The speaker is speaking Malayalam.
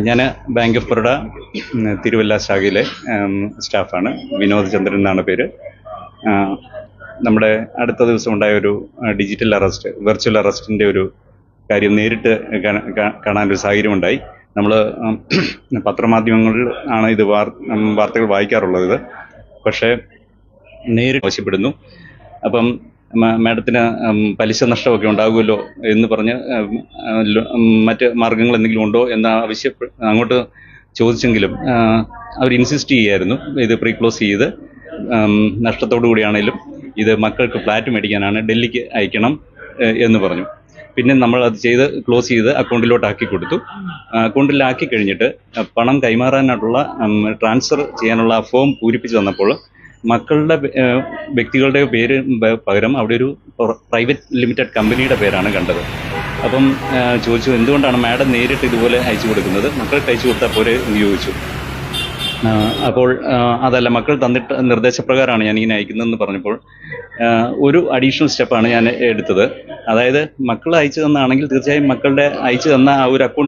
ഞാൻ ബാങ്ക് ഓഫ് ബറോഡ തിരുവല്ല ശാഖയിലെ സ്റ്റാഫാണ്. വിനോദ് ചന്ദ്രൻ എന്നാണ് പേര്. നമ്മുടെ അടുത്ത ദിവസം ഉണ്ടായ ഒരു ഡിജിറ്റൽ അറസ്റ്റ്, വെർച്വൽ അറസ്റ്റിൻ്റെ ഒരു കാര്യം നേരിട്ട് കാണാനൊരു സാഹചര്യം ഉണ്ടായി. നമ്മൾ പത്രമാധ്യമങ്ങളിൽ ആണ് ഇത് വാർത്തകൾ വായിക്കാറുള്ളത്. പക്ഷേ നേരിട്ട് ആവശ്യപ്പെടുന്നു. അപ്പം മാഡത്തിന് പലിശ നഷ്ടമൊക്കെ ഉണ്ടാകുമല്ലോ എന്ന് പറഞ്ഞ് മറ്റ് മാർഗങ്ങൾ എന്തെങ്കിലും ഉണ്ടോ എന്ന് അങ്ങോട്ട് ചോദിച്ചെങ്കിലും അവർ ഇൻസിസ്റ്റ് ചെയ്യായിരുന്നു. ഇത് പ്രീ ക്ലോസ് ചെയ്ത് നഷ്ടത്തോടു കൂടിയാണെങ്കിലും ഇത് മക്കൾക്ക് ഫ്ലാറ്റ് മേടിക്കാനാണ്, ഡൽഹിക്ക് അയക്കണം എന്ന് പറഞ്ഞു. പിന്നെ നമ്മൾ അത് ക്ലോസ് ചെയ്ത് അക്കൗണ്ടിലോട്ട് ആക്കി കൊടുത്തു. അക്കൗണ്ടിലാക്കി കഴിഞ്ഞിട്ട് പണം കൈമാറാനായിട്ടുള്ള ട്രാൻസ്ഫർ ചെയ്യാനുള്ള ഫോം പൂരിപ്പിച്ച് തന്നപ്പോൾ മക്കളുടെ വ്യക്തികളുടെ പേര് പകരം അവിടെ ഒരു പ്രൈവറ്റ് ലിമിറ്റഡ് കമ്പനിയുടെ പേരാണ് കണ്ടത്. അപ്പം ചോദിച്ചു, എന്തുകൊണ്ടാണ് മാഡം നേരിട്ട് ഇതുപോലെ അയച്ചു കൊടുക്കുന്നത്, മക്കൾക്ക് അയച്ചു കൊടുത്താൽ പോരെ എന്ന് ചോദിച്ചു. അപ്പോൾ അതല്ല, മക്കൾ തന്നിട്ട് നിർദ്ദേശപ്രകാരമാണ് ഞാൻ ഇങ്ങനെ അയക്കുന്നതെന്ന് പറഞ്ഞപ്പോൾ ഒരു അഡീഷണൽ സ്റ്റെപ്പാണ് ഞാൻ എടുത്തത്. അതായത് മക്കൾ അയച്ചു തന്നാണെങ്കിൽ തീർച്ചയായും മക്കളുടെ അയച്ചു തന്ന ആ ഒരു അക്കൗണ്ട്